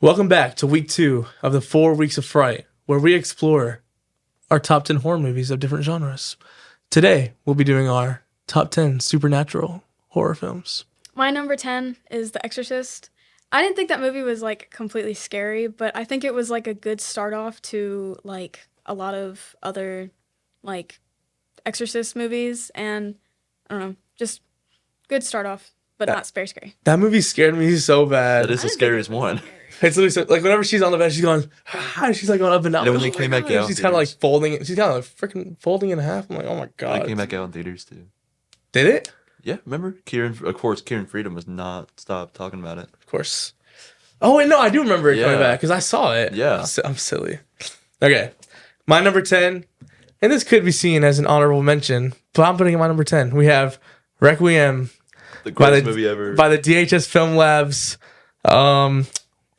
Welcome back to week 2 of the 4 weeks of Fright, where we explore our top 10 horror movies of different genres. Today, we'll be doing our top 10 supernatural horror films. My number 10 is The Exorcist. I didn't think that movie was like completely scary, but I think it was like a good start off to like a lot of other like Exorcist movies, and I don't know, just good start off, but not very scary. That movie scared me so bad. That is the scariest one. It's literally so, like whenever she's on the bed, she's going, she's like going up and down. And then when they came back out, she's kind of like folding. She's kind of like freaking folding in half. I'm like, oh my It god. came back out in theaters too. Did it? Yeah, remember? Kieran Freedom was not stopped talking about it. Of course. Oh wait, no, I do remember it coming Yeah. back because I saw it. Yeah. I'm silly. Okay, my number 10, and this could be seen as an honorable mention, but I'm putting it my number 10. We have Requiem The greatest movie ever. by the DHS Film Labs.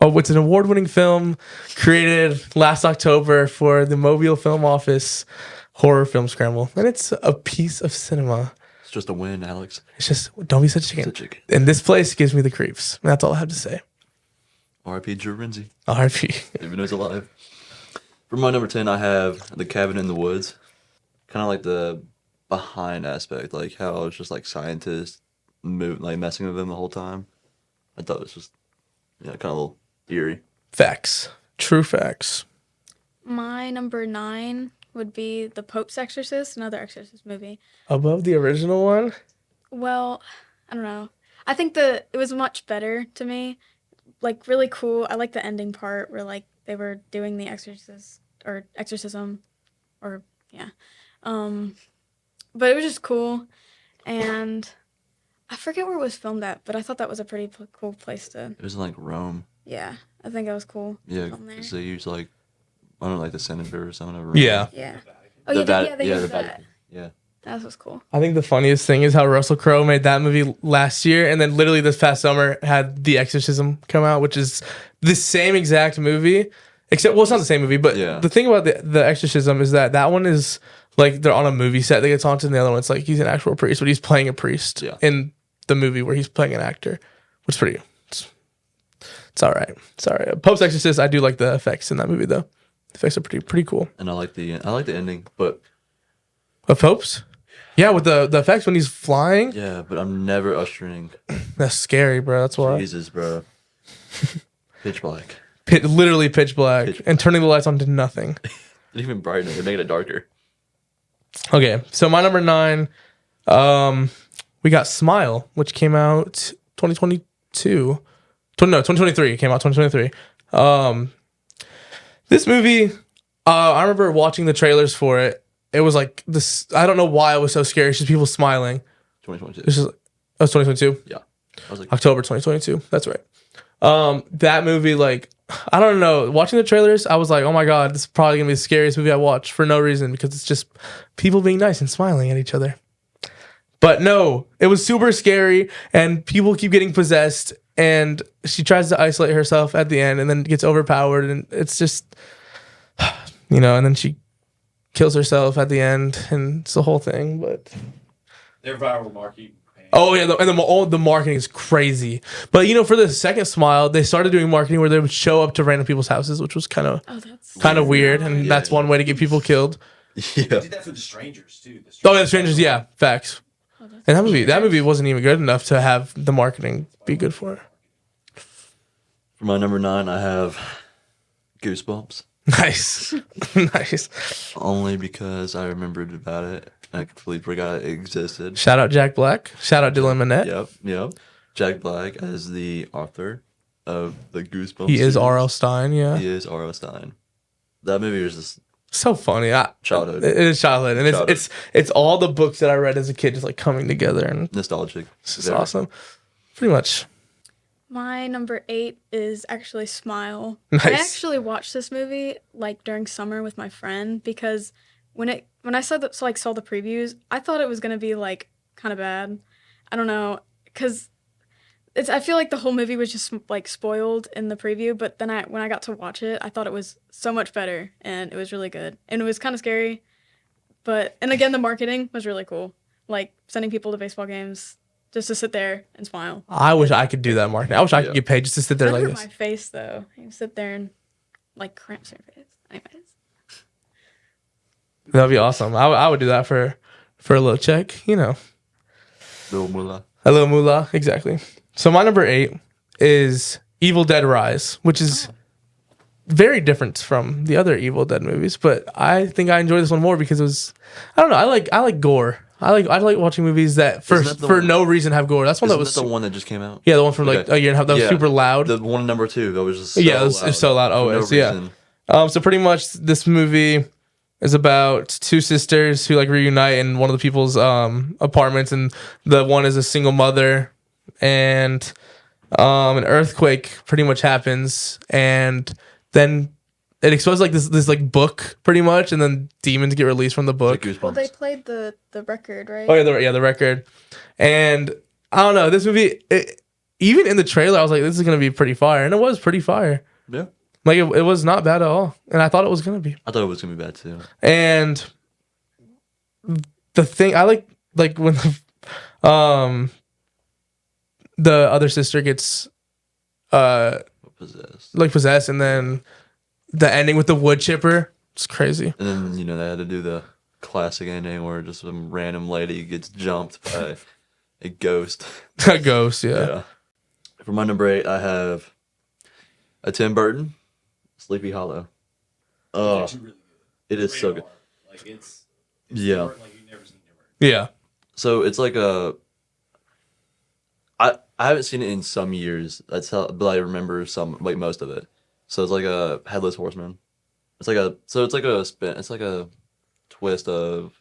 It's an award-winning film created last October for the Mobile Film Office horror film scramble, and it's a piece of cinema. It's just a win, Alex. It's just don't be such a chicken. It's a chicken. And this place gives me the creeps. And that's all I have to say. R.I.P. Drew Renzi, R.I.P. even though he's alive. For my number 10, I have The Cabin in the Woods. Kind of like the behind aspect, like how it's just like scientists messing with him the whole time. I thought it was just, kind of a little eerie. Facts. True facts. My number 9 would be The Pope's Exorcist, another Exorcist movie. Above the original one? Well, I don't know. I think it was much better to me. Like really cool. I like the ending part where like they were doing the exorcism, or yeah. But it was just cool, and I forget where it was filmed at, but I thought that was a pretty cool place to. It was in like Rome. Yeah, I think it was cool. Yeah, film there. because they use like, I don't know, like the senator or something over. Yeah. Yeah. Oh yeah, they used that. Vatican. Yeah. That was cool. I think the funniest thing is how Russell Crowe made that movie last year, and then literally this past summer had The Exorcism come out, which is the same exact movie, except, well, it's not the same movie, but Yeah. the thing about the Exorcism is that one is like they're on a movie set that gets haunted, and the other one, it's like he's an actual priest, but he's playing a priest in the movie where he's playing an actor, which is it's all right. It's all right. Pope's Exorcist, I do like the effects in that movie, though. The effects are pretty cool. And I like the ending, but Of Pope's? Yeah, with the effects when he's flying. yeah, but I'm never ushering. That's scary, bro. That's why. Jesus, bro. Pitch black. Literally pitch black Pitch and turning the lights on to nothing. Didn't even brighten it. They're making it darker. Okay, so my number 9, we got Smile, which came out 2023. It came out 2023. This movie, I remember watching the trailers for it. It was like this. I don't know why it was so scary. It's just people smiling. 2022. This is 2022. Yeah. I was like, October 2022. That's right. That movie, like, I don't know. Watching the trailers, I was like, oh my god, this is probably gonna be the scariest movie I watch for no reason, because it's just people being nice and smiling at each other. But no, it was super scary, and people keep getting possessed, and she tries to isolate herself at the end, and then gets overpowered, and it's just, and then she kills herself at the end, and it's the whole thing. But Their viral marketing. oh yeah, the marketing is crazy. But for the second Smile, they started doing marketing where they would show up to random people's houses, which was kind of weird, and that's one way to get people killed. yeah. They did that for The Strangers too. Oh, yeah, Strangers, yeah, facts. And that movie wasn't even good enough to have the marketing be good for it. For my number 9, I have Goosebumps. Nice, nice. Only because I remembered about it. I completely forgot it existed. Shout out Jack Black. Shout out Dylan Minnette. Yep. Jack Black as the author of the Goosebumps. He is series. R.L. Stein. Yeah, He is R.L. Stein. That movie was just so funny. childhood. It is childhood, and Childhood. it's all the books that I read as a kid just like coming together, and Nostalgic. it's just awesome. Pretty much. My number 8 is actually Smile. Nice. I actually watched this movie like during summer with my friend, because when I saw the previews, I thought it was gonna be like kind of bad. I don't know, because I feel like the whole movie was just like spoiled in the preview. But then when I got to watch it, I thought it was so much better, and it was really good, and it was kind of scary. And again, the marketing was really cool, like sending people to baseball games. just to sit there and smile. I wish I could do that, Mark. I wish I could Yeah. get paid just to sit there That like hurt this. my face though. You sit there and like cramps your face. Anyways. That'd be awesome. I would do that for a little check, you know. Little Moolah. A little moolah, exactly. So my number 8 is Evil Dead Rise, which is very different from the other Evil Dead movies, but I think I enjoy this one more because it was, I don't know, I like gore. I like watching movies that for Isn't that the for one- no reason have gore. That's one Isn't that was that the one that just came out? yeah, the one from like Okay. a year and a half that was Yeah. super loud. The one number 2 that was just so Yeah, it was so loud. for no Always, yeah. reason. So pretty much this movie is about two sisters who like reunite in one of the people's apartments, and the one is a single mother, and an earthquake pretty much happens, and then it exposes like this like book pretty much, and then demons get released from the book. Like Well, they Goosebumps. played the record, right? Oh yeah, the record, and I don't know, this movie. Even in the trailer, I was like, this is gonna be pretty fire, and it was pretty fire. Yeah. Like it was not bad at all, and I thought it was gonna be. I thought it was gonna be bad too. And the thing I like when the other sister gets Possessed. like possessed, and then the ending with the wood chipper, it's crazy. And then they had to do the classic ending where just some random lady gets jumped by a ghost. A ghost, yeah. Yeah. For my number 8, I have a Tim Burton, Sleepy Hollow. Oh, It's actually really it is so good. Like it's Yeah. Tim Burton like you've never seen Tim Burton. Yeah. So it's like I haven't seen it in some years. That's how, but I remember some, like most of it. So it's like a Headless Horseman. It's like a twist of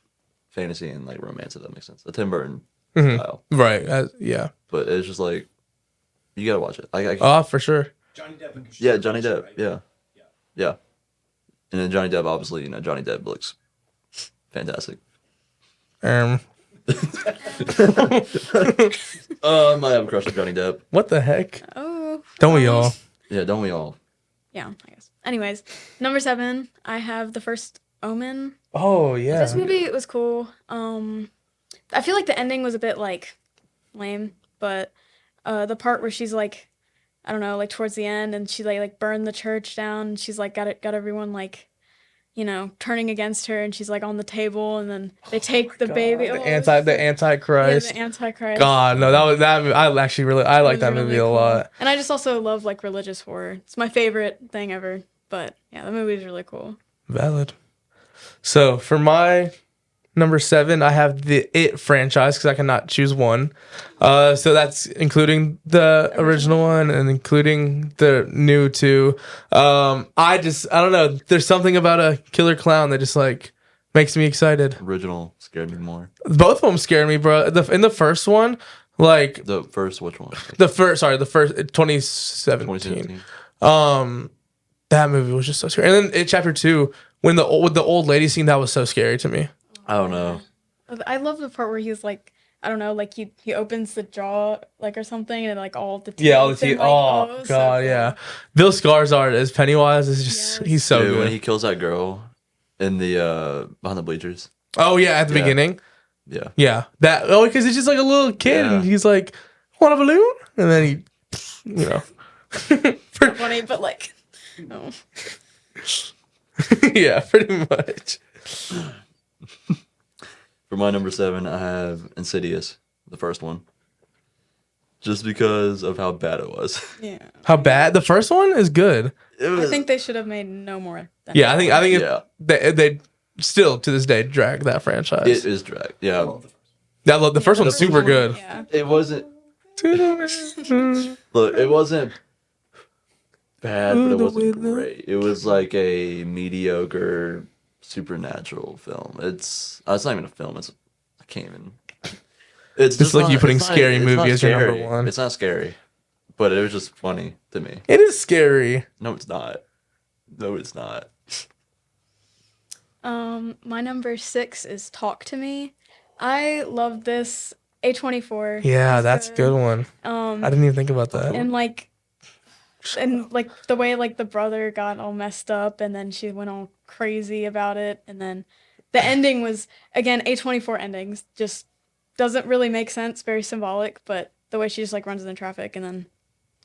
fantasy and like romance, if that makes sense. A Tim Burton Mhm. style, Right. Yeah. but it's just like you gotta watch it. Oh, for sure. Johnny Depp and Yeah, Christian Johnny Bale, Depp. right? Yeah. Yeah. Yeah. And then Johnny Depp, obviously, Johnny Depp looks fantastic. I might have a crush on Johnny Depp. What the heck? Oh. Don't we all? Yeah, don't we all? Yeah, I guess. Anyways, number 7, I have The First Omen. Oh yeah. This movie was cool. I feel like the ending was a bit like lame, but the part where she's like, I don't know, like towards the end, and she like burned the church down, and she's like got everyone like, turning against her, and she's like on the table, and then they take the baby. The Oh, the Antichrist. Yeah, the Antichrist. God, no, I actually really I like was that really movie a cool. lot. And I just also love like religious horror. It's my favorite thing ever. But yeah, the movie is really cool. Valid. So for my number 7, I have the It franchise because I cannot choose one. So that's including the original one and including the new 2. I don't know. There's something about a killer clown that just like makes me excited. Original scared me more. Both of them scared me, bro. In the first one, like The first, which one? the first 2017. 2017. That movie was just so scary. And then in chapter 2, when with the old lady scene, that was so scary to me. I don't know. I love the part where he's like, I don't know, like he opens the jaw like or something, and like all the teeth. Yeah, all the and, teeth. like, Oh, it was God, so cool. yeah. Bill Skarsgård as Pennywise is just, Yes. he's so Dude, good. when he kills that girl in the behind the bleachers. Oh, yeah, at the Yeah. beginning. Yeah. Yeah. Because he's just like a little kid, Yeah. and he's like, want a balloon? And then he, Not funny, but like, oh. yeah, pretty much. For my number 7, I have Insidious, the first one. Just because of how bad it was. Yeah. How bad? The first one is good. It I was, think they should have made no more. Than Yeah, I think yeah, they still to this day drag that franchise. it is drag. Yeah, The first one's super good. Yeah. it wasn't. Look, it wasn't bad, but it wasn't great. It was like a mediocre supernatural film. It's not even a film. I can't even. It's It's like you putting it's not- Scary it's Movie not as your number scary. one. It's not scary, but it was just funny to me. It is scary. No, it's not. No, it's not. My number 6 is Talk to Me. I love this. A24. Yeah, is that's a good one. I didn't even think about that. And like the way like the brother got all messed up, and then she went all crazy about it, and then the ending was again A24 endings, just doesn't really make sense, very symbolic, but the way she just like runs in the traffic and then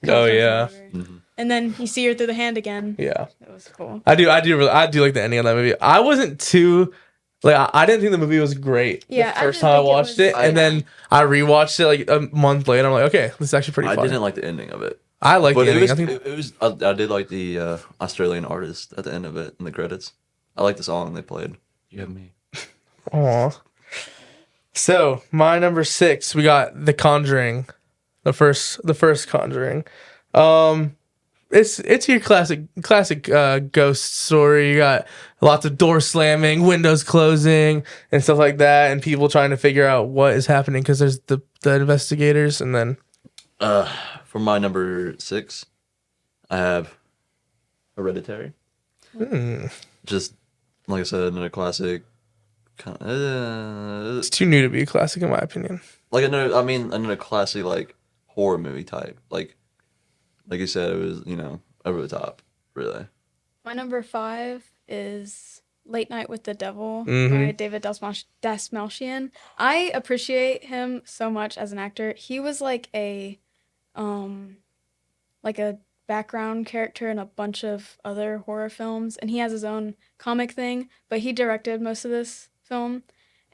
Oh, comes yeah. back over. And then you see her through the hand again. Yeah. It was cool. I do like the ending of that movie. I wasn't too like I didn't think the movie was great Yeah, the I first didn't time I think it watched was- it, and then I rewatched it like a month later. I'm like, okay, this is actually pretty I fun. didn't like the ending of it. I like But the it ending. was, I think it was I did like the Australian artist at the end of it in the credits. I like the song they played. You have me. Aw. So my number 6, we got The Conjuring, the first Conjuring. It's your classic ghost story. You got lots of door slamming, windows closing, and stuff like that, and people trying to figure out what is happening because there's the investigators, and then For my number 6, I have Hereditary. Just like I said, in a classic. it's too new to be a classic in my opinion. Like in a classic like horror movie type. Like you said, it was over the top, really. My number 5 is Late Night with the Devil Mhm. by David Dastmalchian. I appreciate him so much as an actor. He was like a background character in a bunch of other horror films, and he has his own comic thing, but he directed most of this film,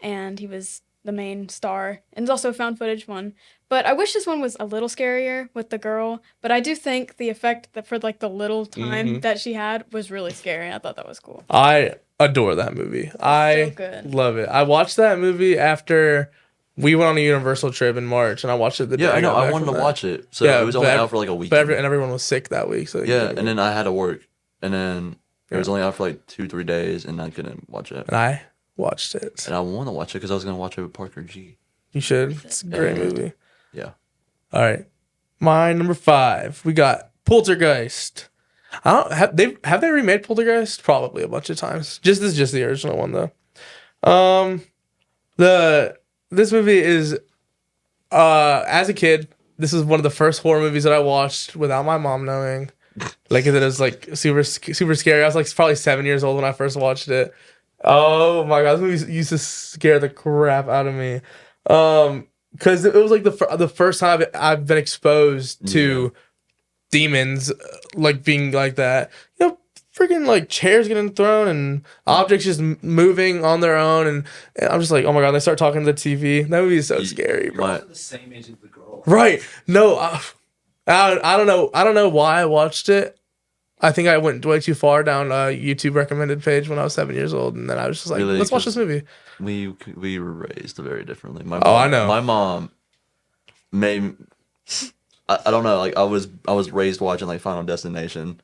and he was the main star, and it's also a found footage one. But I wish this one was a little scarier with the girl, but I do think the effect that for like the little time that she had was really scary. I thought that was cool. I adore that movie. I good. love it. I watched that movie after we went on a Universal trip in March, and I watched it the day Yeah, I know. got I back wanted from to that. watch it, so Yeah, it was only but out for like a week. and everyone was sick that week, so Yeah, and then I had to work, and then it was Yeah. only out for like 2-3 days, and I couldn't watch it. and I watched it. And I want to watch it because I was gonna watch it with Parker G. You should. It's a great movie. Yeah. All right, my number 5. We got Poltergeist. I don't have they remade Poltergeist? Probably a bunch of times. This is just the original one though. This movie is as a kid, this is one of the first horror movies that I watched without my mom knowing. Like it was like super scary. I was like probably 7 years old when I first watched it. Oh my god, this movie used to scare the crap out of me. Because it was like the first time I've been exposed to demons, like being like that. You know, freaking like chairs getting thrown and objects just moving on their own, and I'm just like, oh my god. They start talking to the TV. That movie is so scary, bro. My- Also the same age as the girl. Right? No, I don't know. I don't know why I watched it. I think I went way too far down a YouTube recommended page when I was 7 years old, and then I was just like, Really? let's watch this movie. We were raised very differently. My Oh, mom, I know. My mom made. I don't know. Like I was raised watching like Final Destination,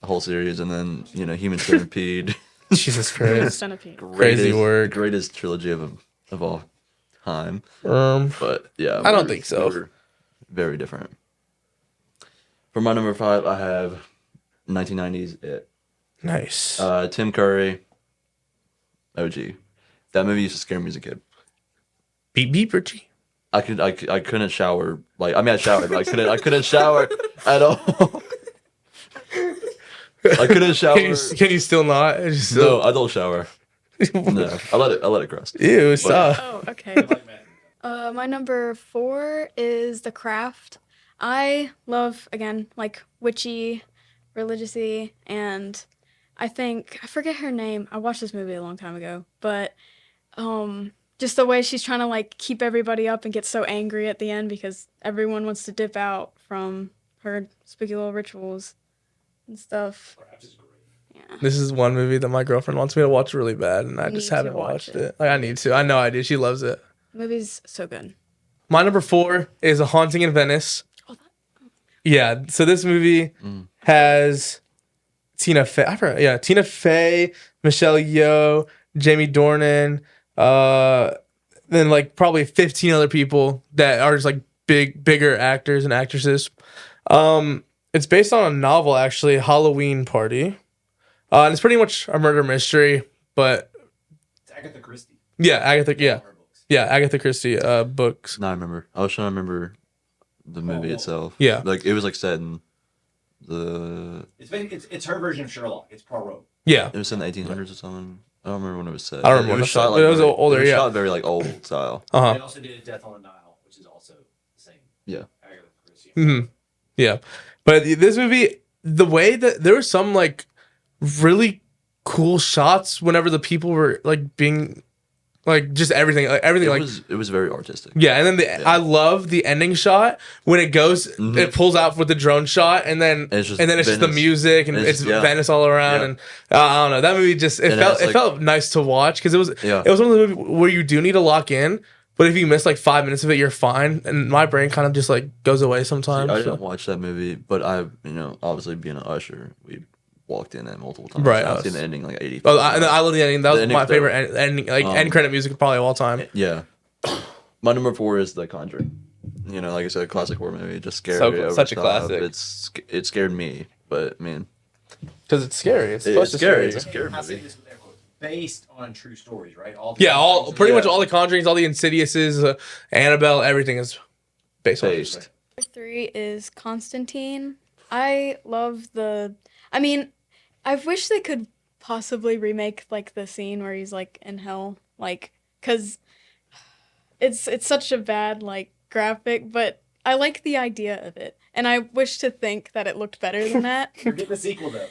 the whole series, and then Human Centipede. Jesus Christ. Centipede. Crazy word. Greatest trilogy of all time. Um, But yeah, I don't think so. we're very different. For my number 5, I have 1990s It. nice. Tim Curry. OG. That movie used to scare me as a kid. Beep beep, Richie. I couldn't shower. Like I showered, but I couldn't shower at all. I couldn't shower. Can you still not? It's just No, I don't shower. No, I let it crust. Ew, stop. Oh, okay. Like Matthew. My number 4 is The Craft. I love, again, like witchy, religious-y, and I forget her name. I watched this movie a long time ago, but just the way she's trying to like keep everybody up and get so angry at the end because everyone wants to dip out from her spooky little rituals and stuff. Craft is great. Yeah. This is one movie that my girlfriend wants me to watch really bad, and I You just need to haven't watch watched it. it. Like I need to. I know I do. She loves it. The movie's so good. My number 4 is A Haunting in Venice. Yeah, so this movie has Tina Fey. I forgot. Yeah, Tina Fey, Michelle Yeoh, Jamie Dornan, then like probably 15 other people that are just like bigger actors and actresses. It's based on a novel actually, Halloween Party. And it's pretty much a murder mystery, but It's Agatha Christie. yeah, Agatha Her books. Agatha Christie books. No, I remember. I was trying to remember the movie itself. Yeah. Like it was like set in the. It's her version of Sherlock. It's Poirot. Yeah. It was in the 1800s or something. I don't remember when it was set. I don't remember It when was it shot was set. It was older, It was yeah. shot very like old style. They Uh-huh. also did Death on the Nile, which is also the same. Yeah. Agatha Christie. Mhm. Yeah. But this movie, the way that there were some like really cool shots whenever the people were like being like just everything It was very artistic. yeah, and then I love the ending shot when it goes, Mhm. it pulls out with the drone shot, and then it's just and then it's just the Venice. music and And it's it's just- yeah. Venice all around, Yeah. and I don't know, that movie just And it felt nice to watch because Yeah. it was one of the movies where you do need to lock in, but if you miss like 5 minutes of it, you're fine, and my brain kind of just like goes away sometimes. I so. didn't watch that movie, but obviously being an usher, we walked in it multiple times. Right, I've I seen was- the ending like 80. Oh, and I love the ending. That was The my ending's favorite ending, like end credit music probably of all time. Yeah. My number 4 is The Conjuring. You know, like I said, a classic horror movie. Just scary. So- over such a the classic. top. It scared me, but I mean, Because it's scary. It's it's supposed to scary. scare It's you. a scary I say movie. this with air quotes, based on true stories, right? All Yeah, all pretty much Yeah. all the Conjurings, all the Insidiouses, Annabelle, everything is based on. Based. Number 3 is Constantine. I love I mean, I wish they could possibly remake like the scene where he's like in hell, like, cause it's such a bad like graphic, but I like the idea of it, and I wish to think that it looked better than that. You're getting the sequel though.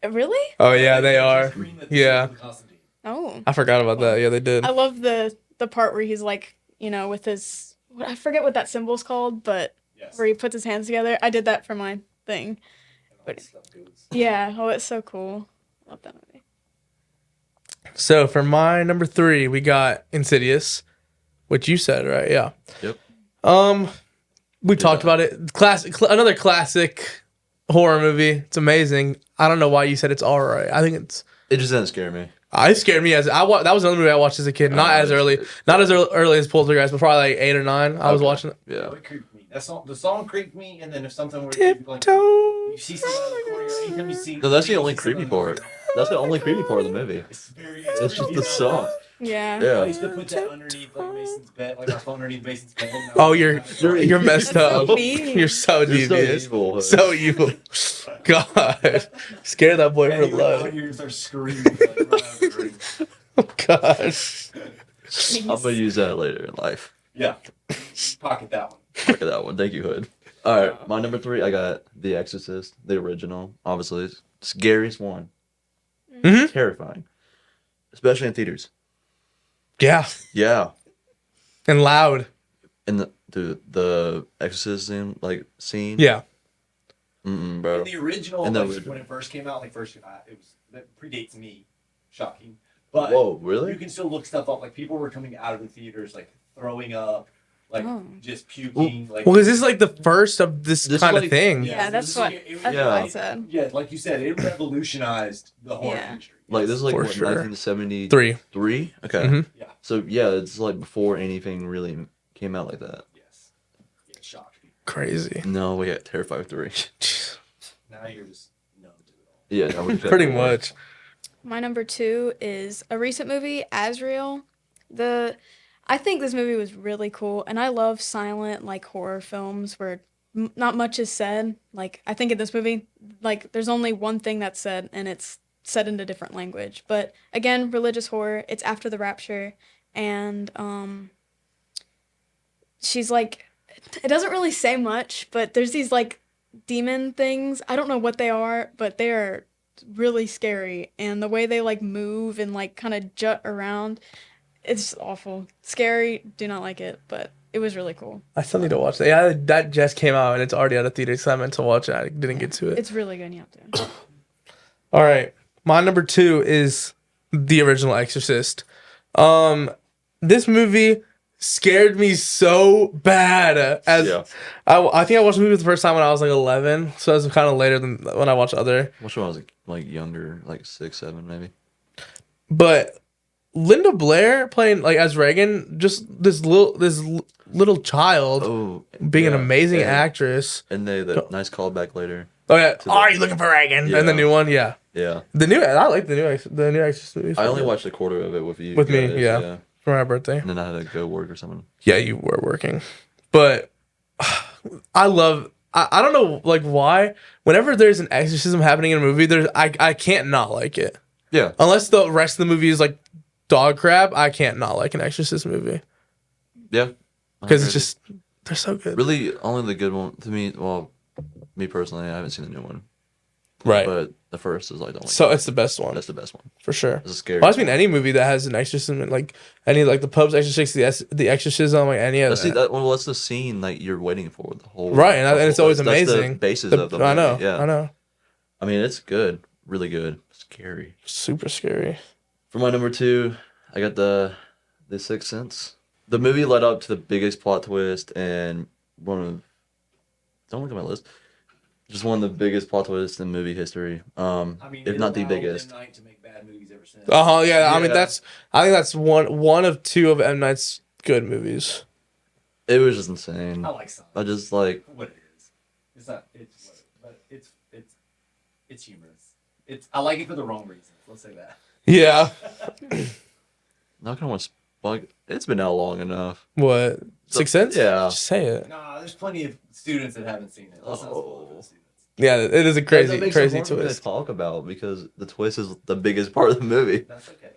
Really? Oh yeah, they are. Just screen the Yeah. sequel to Constantine. Oh, I forgot about that. Yeah, they did. I love the part where he's like, with his I forget what that symbol's called, but Yes. where he puts his hands together. I did that for my thing. And all that stuff goes. Yeah. Oh, it's so cool. Love that movie. So for my number 3, we got Insidious, which you said, right? Yeah. Yep. We talked about it. Another classic horror movie. It's amazing. I don't know why you said it's all right. I think It just didn't scare me. it scared me that was another movie I watched as a kid. Not as early as Poltergeist, but probably like 8 or 9. I was Okay. watching it. Yeah. Oh, it creeped me. The song creeped me, and then if something were like, Tiptoe. you see something on the corner, anytime you see. No, that's the you only see something creepy on the part. corner, That's the only creepy part of the movie. It's very. It's just the song. Yeah. I Yeah. used to put that underneath like Mason's bed, like my phone underneath Mason's bed. and I Oh, was you're messed That's so up. mean. You're so You're so devious. evil. So evil. God. Scare that boy Yeah, for you would come blood. here and start screaming, like, run out of the room. Oh, gosh. I'm gonna use that later in life. Yeah, pocket that one. Look at that one. Thank you, Hood. All right, my number 3, I got The Exorcist, the original. Obviously, scariest one. Mhm. Terrifying, especially in theaters. Yeah. Yeah, And loud. and the exorcism scene. Yeah. Bro. And the original, And the like, original. when it first came out, that predates me. Shocking, but Whoa, you really? can still look stuff up. Like people were coming out of the theaters, like throwing up, like Oh. just puking. Like Well, because this is like the first of this This kind of like- thing. Yeah, that's this what- is- it- that's Yeah. what I said. Yeah, like you said, it revolutionized the horror Yeah. industry. Like this is like For what, sure. 1973. 3. Okay. Mhm. Yeah. So yeah, it's like before anything really came out like that. Yes. Yeah, shocked people. Crazy. No, we got Terrifier 3. Now you're just numb to it all. Yeah, that would Pretty much. My number 2 is a recent movie, Azrael. I think this movie was really cool, and I love silent like horror films where not much is said. Like I think in this movie, like there's only one thing that's said, and it's said in a different language. But again, religious horror. It's after the rapture, and she's like, it doesn't really say much, but there's these like demon things. I don't know what they are, but they are really scary, and the way they like move and like kind of jut around, it's awful. Scary, do not like it, but it was really cool. I still need to watch that. Yeah, that just came out and it's already out of theaters. So I meant to watch it. I didn't get to it. It's really good. You have to. All right. My number 2 is the original Exorcist. This movie scared me so bad. Yeah. I think I watched the movie the first time when I was like 11, so it was kind of later than when I watched other. Which one was like younger, like 6, 7 maybe? But Linda Blair playing like as Reagan, just this little child Oh, being an yeah. amazing And- actress. And the nice callback later. Oh yeah, the- are you looking for Reagan? Yeah. And the new one, yeah. Yeah. I like the new Exorcist movie. I only watched a quarter of it with you. With me, guys, yeah. for my birthday. And then I had to go work or something. Yeah, you were working. But I don't know like why. Whenever there's an exorcism happening in a movie, I can't not like it. Yeah. Unless the rest of the movie is like dog crap, I can't not like an Exorcist movie Yeah. because it's just they're so good. really only the good one to me. Well, me personally, I haven't seen the new one, Right. but the first is like the only. So it's the best one That's the best one. for sure. It's a scary. Well, I mean, any movie that has an exorcism, like any like the Pope's Exorcist, the Exorcism, like any of That's that. that's the scene like you're waiting for the whole. Right, and it's always that's amazing. the basis The- of the I know, movie, Yeah, I know, I mean, it's good, really good, scary. super scary. For my number 2, I got the Sixth Sense. The movie led up to the biggest plot twist and one of. Don't look at my list. Just one of the biggest plot twists in movie history. I mean, If it not the allowed biggest. M. Night to make bad movies ever since. Yeah. I mean, Yeah. I think that's one of two of M Night's good movies. It was just insane. I like Sonic. I just like. What it is. It's not. It's what. But it's humorous. I like it for the wrong reasons. Let's say that. Yeah. Not gonna want to. It's been out long enough. What? Sixth Sense? Yeah. Just say it. Nah, there's plenty of students that haven't seen it. Let's not spoil it for the students. Yeah, it is a That crazy, makes crazy it hard for me to twist. talk about because the twist is the biggest part of the movie. That's okay.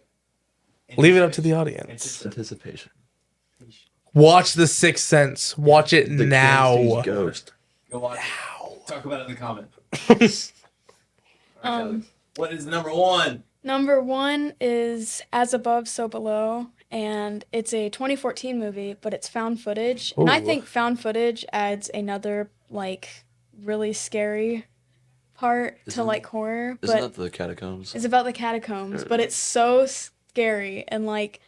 Leave it up to the audience. Anticipation. Watch The Sixth Sense. Watch it The now. gangster's ghost. Go watch it. Talk about it in the comments. All right, Kelly. What is number 1? Number 1 is As Above, So Below, and it's a 2014 movie, but it's found footage. And I Ooh. think found footage adds another, like, really scary part to, Isn't- like, horror. Isn't But that the catacombs? it's about the catacombs, but it's so scary. And, like,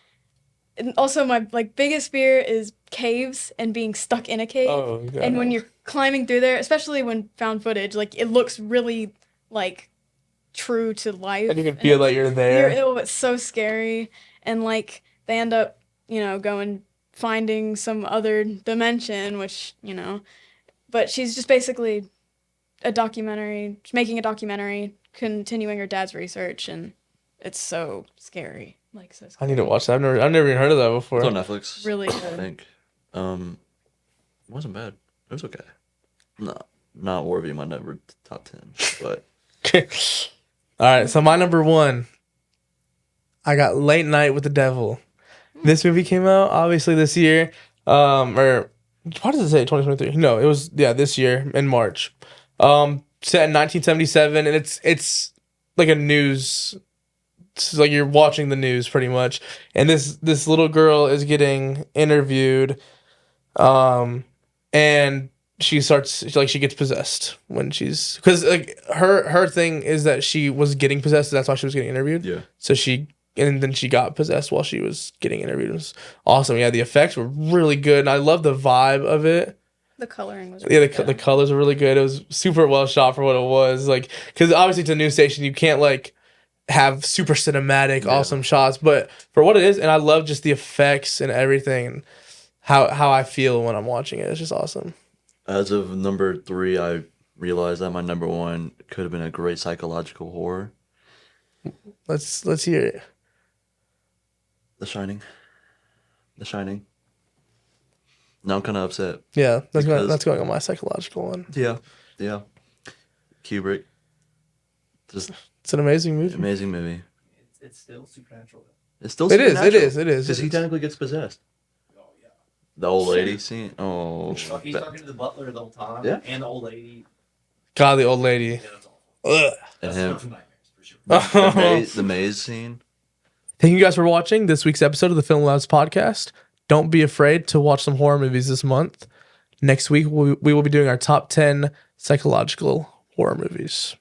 and also my, like, biggest fear is caves and being stuck in a cave. Oh, God. And when you're climbing through there, especially when found footage, like, it looks really, like, true to life. And you can feel that you're there. It's so scary. And, like, they end up, finding some other dimension, which, but she's just basically making a documentary, continuing her dad's research, and it's so scary. Like, so I scary. need to watch that. I've never even heard of that before. It's on Netflix. Really I good. think. It wasn't bad. It was okay. Not worthy of my number top 10, but All right, so my number 1, I got Late Night with the Devil. This movie came out obviously this year, or why does it say 2023? No, it was this year in March. Set in 1977, and it's like a news. It's like you're watching the news pretty much, and this little girl is getting interviewed, and she gets possessed when because like her thing is that she was getting possessed. That's why she was getting interviewed. yeah. So then she got possessed while she was getting interviewed. It was awesome. Yeah, the effects were really good, and I love the vibe of it. The coloring was Yeah, the colors were really good. It was super well shot for what it was. Like, because obviously it's a news station, you can't like have super cinematic, awesome shots, but for what it is, and I love just the effects and everything, and how I feel when I'm watching it. It's just awesome. As of number 3, I realized that my number 1 could have been a great psychological horror. Let's hear it. The Shining. The Shining. Now I'm kind of upset. Yeah, Because- that's going on my psychological one. Yeah. Yeah. Kubrick. Just It's an amazing movie. amazing movie. It's still supernatural. It's still It is. Because he It is. technically gets possessed. Oh yeah. The old lady scene. Oh. He's but- talking to the butler the whole time. Yeah. And the old lady. God, the old lady. Yeah, that's awful. Ugh. And That's him. enough nightmares for sure. The maze scene. Thank you guys for watching this week's episode of the Film Labs podcast. Don't be afraid to watch some horror movies this month. Next week, we will be doing our top 10 psychological horror movies.